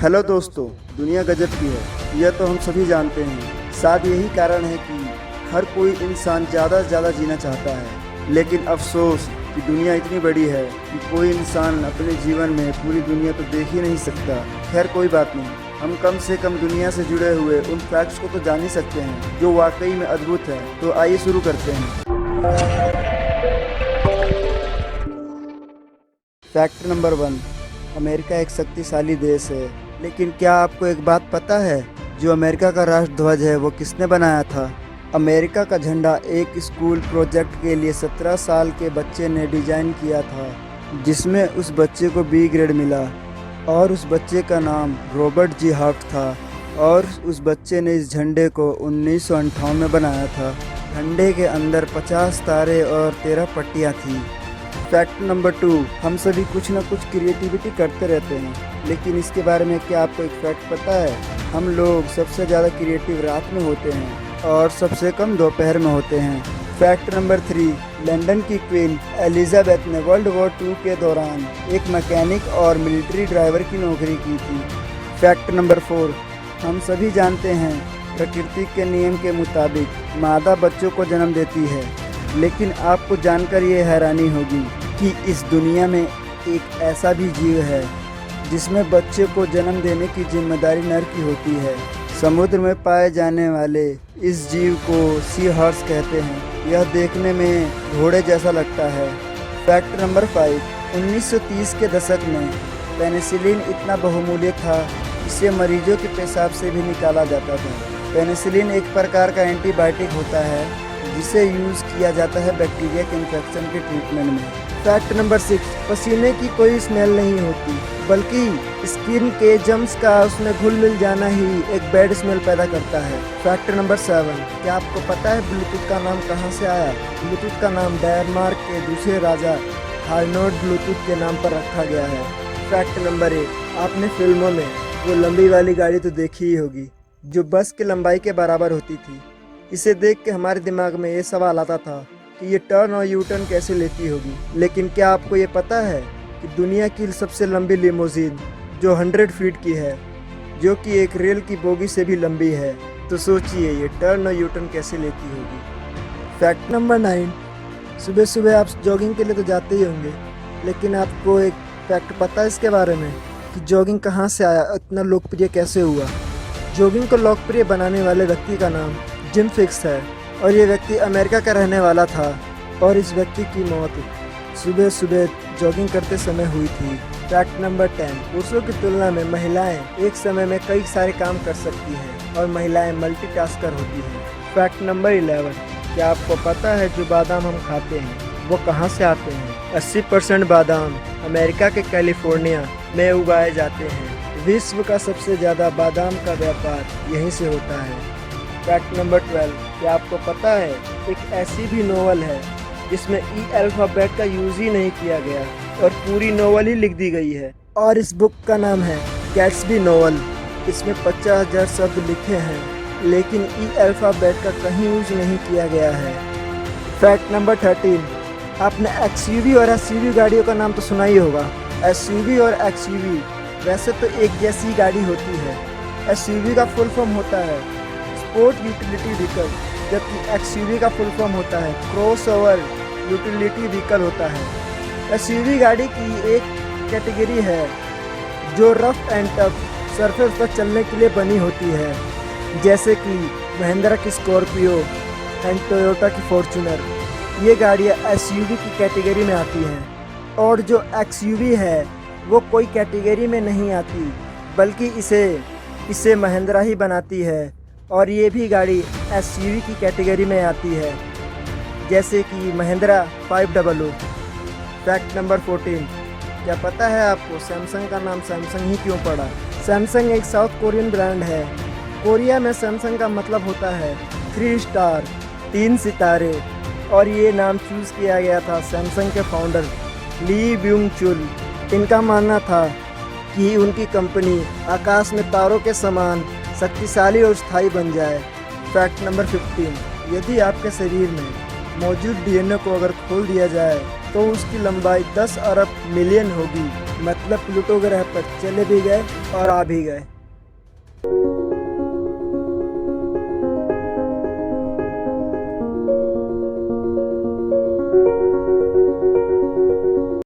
Hello दोस्तों, दुनिया गजब की है, यह तो हम सभी जानते हैं। शायद यही कारण है कि हर कोई इंसान ज़्यादा से ज़्यादा जीना चाहता है, लेकिन अफसोस कि दुनिया इतनी बड़ी है कि कोई इंसान अपने जीवन में पूरी दुनिया तो देख ही नहीं सकता। खैर कोई बात नहीं, हम कम से कम दुनिया से जुड़े हुए उन फैक्ट्स को तो जान ही सकते हैं जो वाकई में अद्भुत है। तो आइए शुरू करते हैं। फैक्ट नंबर 1, अमेरिका एक शक्तिशाली देश है। लेकिन क्या आपको एक बात पता है, जो अमेरिका का राष्ट्रध्वज है वो किसने बनाया था? अमेरिका का झंडा एक स्कूल प्रोजेक्ट के लिए 17 साल के बच्चे ने डिजाइन किया था, जिसमें उस बच्चे को बी ग्रेड मिला और उस बच्चे का नाम रॉबर्ट जी हार्ट था। और उस बच्चे ने इस झंडे को 1958 में बनाया था। झंडे के अंदर 50 तारे और 13 पट्टियाँ थी। फैक्ट नंबर 2, हम सभी कुछ ना कुछ क्रिएटिविटी करते रहते हैं, लेकिन इसके बारे में क्या आपको एक फैक्ट पता है? हम लोग सबसे ज़्यादा क्रिएटिव रात में होते हैं और सबसे कम दोपहर में होते हैं। फैक्ट नंबर 3, लंदन की क्वीन एलिजाबेथ ने वर्ल्ड वॉर 2 के दौरान एक मैकेनिक और मिलिट्री ड्राइवर की नौकरी की थी। फैक्ट नंबर 4, हम सभी जानते हैं प्रकृति के नियम के मुताबिक मादा बच्चों को जन्म देती है, लेकिन आपको जानकर ये हैरानी होगी कि इस दुनिया में एक ऐसा भी जीव है जिसमें बच्चे को जन्म देने की जिम्मेदारी नर की होती है। समुद्र में पाए जाने वाले इस जीव को सी हॉर्स कहते हैं। यह देखने में घोड़े जैसा लगता है। फैक्ट नंबर 5, 1930 के दशक में पेनिसिलिन इतना बहुमूल्य था, इसे मरीजों के पेशाब से भी निकाला जाता था। पेनिसिलिन एक प्रकार का एंटीबायोटिक होता है जिसे यूज़ किया जाता है बैक्टीरिया के इन्फेक्शन के ट्रीटमेंट में। फैक्ट नंबर 6, पसीने की कोई स्मेल नहीं होती, बल्कि स्किन के जम्स का उसमें घुल मिल जाना ही एक बैड स्मेल पैदा करता है। फैक्ट नंबर 7, क्या आपको पता है ब्लूटूथ का नाम कहाँ से आया? ब्लूटूथ का नाम डेनमार्क के दूसरे राजा हार्नोल्ड ब्लूटूथ के नाम पर रखा गया है। फैक्ट नंबर 8, आपने फिल्मों में वो लंबी वाली गाड़ी तो देखी ही होगी जो बस की लंबाई के बराबर होती थी। इसे देख के हमारे दिमाग में ये सवाल आता था कि ये टर्न और यू टर्न कैसे लेती होगी। लेकिन क्या आपको ये पता है कि दुनिया की सबसे लंबी लिमोजीन जो 100 फीट की है, जो कि एक रेल की बोगी से भी लंबी है, तो सोचिए ये टर्न और यू टर्न कैसे लेती होगी। फैक्ट नंबर 9, सुबह सुबह आप जॉगिंग के लिए तो जाते ही होंगे, लेकिन आपको एक फैक्ट पता है इसके बारे में कि जॉगिंग कहाँ से आया, इतना लोकप्रिय कैसे हुआ? जॉगिंग को लोकप्रिय बनाने वाले व्यक्ति का नाम जिम फिक्स है और ये व्यक्ति अमेरिका का रहने वाला था और इस व्यक्ति की मौत सुबह सुबह जॉगिंग करते समय हुई थी। फैक्ट नंबर 10, पुरुषों की तुलना में महिलाएं एक समय में कई सारे काम कर सकती हैं और महिलाएं मल्टीटास्कर होती हैं। फैक्ट नंबर 11, क्या आपको पता है जो बादाम हम खाते हैं वो कहाँ से आते हैं? 80% बादाम अमेरिका के कैलिफोर्निया में उगाए जाते हैं। विश्व का सबसे ज़्यादा बादाम का व्यापार यहीं से होता है। फैक्ट नंबर 12, क्या आपको पता है एक ऐसी भी नोवेल है जिसमें ई अल्फ़ाबेट का यूज़ ही नहीं किया गया और पूरी नोवेल ही लिख दी गई है, और इस बुक का नाम है गैट्सबी नोवेल। इसमें 50,000 शब्द लिखे हैं, लेकिन ई अल्फ़ाबेट का कहीं यूज़ नहीं किया गया है। फैक्ट नंबर 13, आपने एक्सयूवी और एसयूवी गाड़ियों का नाम तो सुना ही होगा। एसयूवी और एक्सयूवी वैसे तो एक जैसी गाड़ी होती है। एसयूवी का फुल फॉर्म होता है स्पोर्ट यूटिलिटी व्हीकल, जबकि एक्सयूवी का फुल फॉर्म होता है क्रॉसओवर यूटिलिटी व्हीकल होता है। एसयूवी गाड़ी की एक कैटेगरी है जो रफ एंड टफ सरफेस पर चलने के लिए बनी होती है, जैसे कि महिंद्रा की स्कॉर्पियो एंड टोयोटा की फॉर्च्यूनर। ये गाड़ियाँ एसयूवी की कैटेगरी में आती हैं, और जो एक्सयूवी है वो कोई कैटेगरी में नहीं आती, बल्कि इसे महिंद्रा ही बनाती है, और ये भी गाड़ी एसयूवी की कैटेगरी में आती है, जैसे कि महिंद्रा 500। फैक्ट नंबर 14, क्या पता है आपको सैमसंग का नाम सैमसंग ही क्यों पड़ा? सैमसंग एक साउथ कोरियन ब्रांड है। कोरिया में सैमसंग का मतलब होता है 3 स्टार, 3 सितारे, और ये नाम चूज़ किया गया था सैमसंग के फाउंडर ली ब्यूंग चुल। इनका मानना था कि उनकी कंपनी आकाश में तारों के समान शक्तिशाली और स्थायी बन जाए। फैक्ट नंबर 15, यदि आपके शरीर में मौजूद डीएनए को अगर खोल दिया जाए तो उसकी लंबाई 10 अरब मिलियन होगी। मतलब प्लूटो ग्रह पर चले भी गए और आ भी गए।